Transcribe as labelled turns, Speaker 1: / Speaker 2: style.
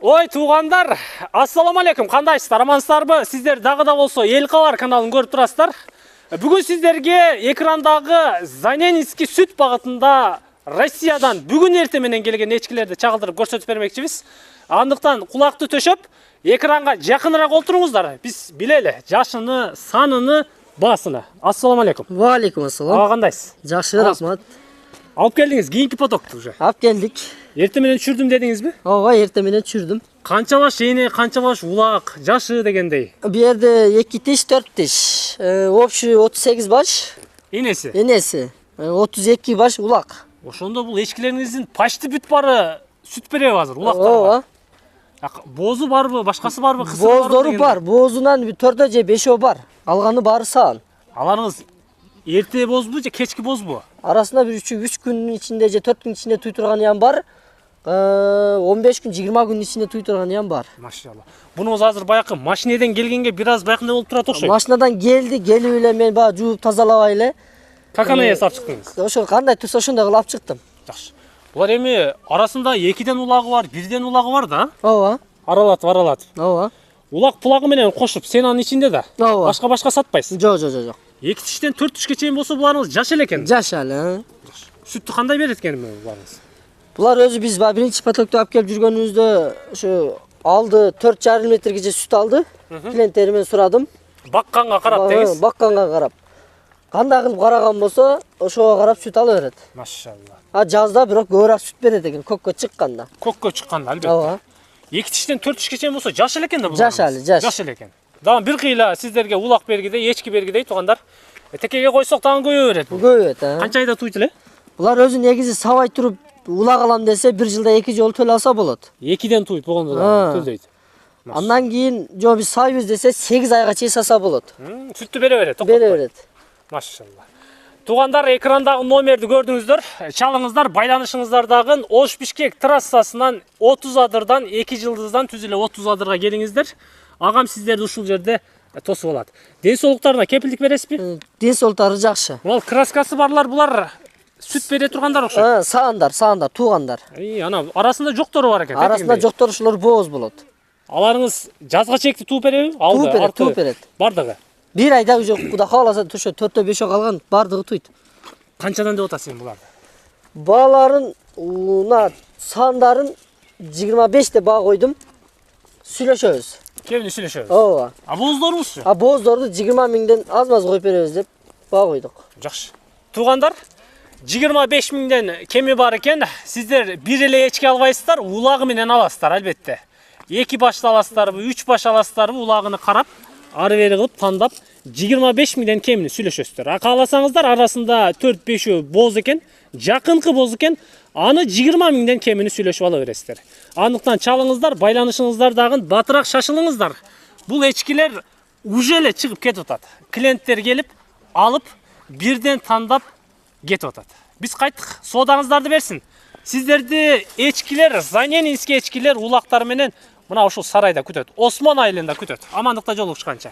Speaker 1: Ой туугандар, ассаламу алейкум, кандайсыздар, амансыздарбы? Сиздер дагы да болсо Эл Кабар каналын көрүп турасыздар. Бүгүн сиздерге экрандагы Заненинский сүт багытында Россиядан бүгүн эрте менен келген эчкилерди чагылдырып көрсөтүп бермекчибиз. Андыктан кулакты төшөп, экранга жакыныраак отуруңуздар. Биз билели жашыны, саныны, баасыны. Ассаламу алейкум.
Speaker 2: Ва алейкум ассалам.
Speaker 1: Ага, кандайсыз?
Speaker 2: Жакшы, рахмат.
Speaker 1: Алып келдиңиз, кийинки потокту уже.
Speaker 2: Алып келдик.
Speaker 1: Эрте менен түшүрдүм дедиңизби?
Speaker 2: Ооба, эрте менен түшүрдүм.
Speaker 1: Канча баш эне, канча баш улак, жашы дегендей.
Speaker 2: Бу жерде 2 тиш, 4 тиш. Общий 38 баш.
Speaker 1: Энеси.
Speaker 2: Энеси 32 баш улак.
Speaker 1: Ошондо бул эчкилериңиздин почти бүт бары сүт береби азыр, улактар бар.
Speaker 2: Ооба.
Speaker 1: Боозу барбы, башкасы барбы, кысыры барбы?
Speaker 2: Бооздору бар. Боозунан 4 же 5 бар. Алганы баары саан.
Speaker 1: Аларыңыз эрте боозбу же кечки боозбу?
Speaker 2: Арасында бир 3 күнүн ичинде же 4 күн ичинде туй турганы ям бар. 15 күн, 20 күн ичинде туй турганы ям бар.
Speaker 1: Машалла. Бунуңуз азыр баякы машинеден келгенге бир аз баякындай болуп турат окшойт.
Speaker 2: Машинадан келип эле мен баа жууп тазалабай эле.
Speaker 1: Какана эс алып чыктыңыз?
Speaker 2: Ошо кандай турса ошондой кылып алып чыктым.
Speaker 1: Жакшы. Булар эми арасында 2ден улагы бар, 1ден улагы бар да?
Speaker 2: Ооба.
Speaker 1: Аралатып.
Speaker 2: Ооба.
Speaker 1: Улак пулагы менен кошуп, сен анын ичинде да.
Speaker 2: Ооба.
Speaker 1: Башка сатпайсыз.
Speaker 2: Жок.
Speaker 1: 2 тиштен 4 тишке чейин болсо буларыңыз жаш эле экен.
Speaker 2: Жаш эле.
Speaker 1: Сүттү кандай берет экен буларыңыз?
Speaker 2: Булар өзү биз биринчи потокту алып келип жүргөнүбүздө ошо алды 4,5 литрге сүт алды. Клиенттери менен сурадым.
Speaker 1: Бакканга карап деңиз.
Speaker 2: Бакканга карап. Кандай кылып караган болсо, ошого карап сүт ала берет.
Speaker 1: Машалла.
Speaker 2: Жазда бирок көбүрөөк сүт берет экен, көккө чыкканда.
Speaker 1: Көккө чыкканда албетте.
Speaker 2: Ооба.
Speaker 1: 2 тиштен 4 тишке чейин болсо жаш эле экен да
Speaker 2: Жаш эле, жаш.
Speaker 1: Жаш эле экен. Дагы бир кыйла сиздерге улак бергидей, эчки бергидей туугандар. Текеге койсок дагы көбөйө берет.
Speaker 2: Көбөйөт,
Speaker 1: Канча айда туйт эле?
Speaker 2: Булар өзү негизи сабай туруп улак алам десе, бир жылда 2 жолу төлөй алса болот.
Speaker 1: 2ден туйт болгондо да төлдөйт.
Speaker 2: Андан кийин жо биз сабайбыз десе 8 айга чейин саса болот.
Speaker 1: Сүттү бере берет.
Speaker 2: Бере берет.
Speaker 1: Машалла. Туугандар, экрандагы номерди көрдүңүздөр. Чалыңыздар, байланышыңыздардагы Ош Бишкек трассасынан 30 адырдан 2 жылдыздан түз эле 30 адырга келиңиздер. Агам сиздерди ушул жерде тосуп алат. Ден соолуктарына кепилдик бересизби?
Speaker 2: Ден соолуктары жакшы.
Speaker 1: Ал краскасы барлар булар сүт бере тургандар окшойт.
Speaker 2: Саандар, туугандар.
Speaker 1: Ана арасында жоктору бар экен.
Speaker 2: Арасында жоктор ушулар бооз болот.
Speaker 1: Аларыңыз жазга чекти тууп береби?
Speaker 2: Тууп берет.
Speaker 1: Бардыгы.
Speaker 2: Бир айда уже Кудай кааласа ошо 4-5 калган бардыгы туйт.
Speaker 1: Канчадан деп атасың буларды?
Speaker 2: Бааларын, сандарын 25 деп баа койдум. Сүйлөшөбүз.
Speaker 1: Кемини сүйлөшөбүз.
Speaker 2: Ооба.
Speaker 1: Бооздорубузчу?
Speaker 2: Бооздорду 20 миңден аз-маз коюп беребиз деп баа койдук.
Speaker 1: Жакшы. Туугандар, 25 миңден кеми бар экен. Сиздер бир эле эчки албайсыздар, улагы менен аласыздар албетте. 2 башты аласыздарбы, 3 баш аласыздарбы, улагыны карап, ары бери кылып тандап 25 миңден кемини сүйлөшөсүздөр. Кааласаңыздар арасында 4-5 бооз экен, жакынкы бооз экен, аны 20 миңден кемини сүйлөшүп ала бересиздер. Андыктан чалыңыздар, байланышыңыздардагы батыраак шашылыңыздар. Бул эчкилер уже эле чыгып кетип атат. Клиенттер келип, алып, бирден тандап кетип атат. Биз кайттык, соодаңыздарды берсин. Сиздерди эчкилер, Заненинский эчкилер улактар менен мына ушул сарайда күтөт. Осмон айылында күтөт. Амандыкта жолугушканча.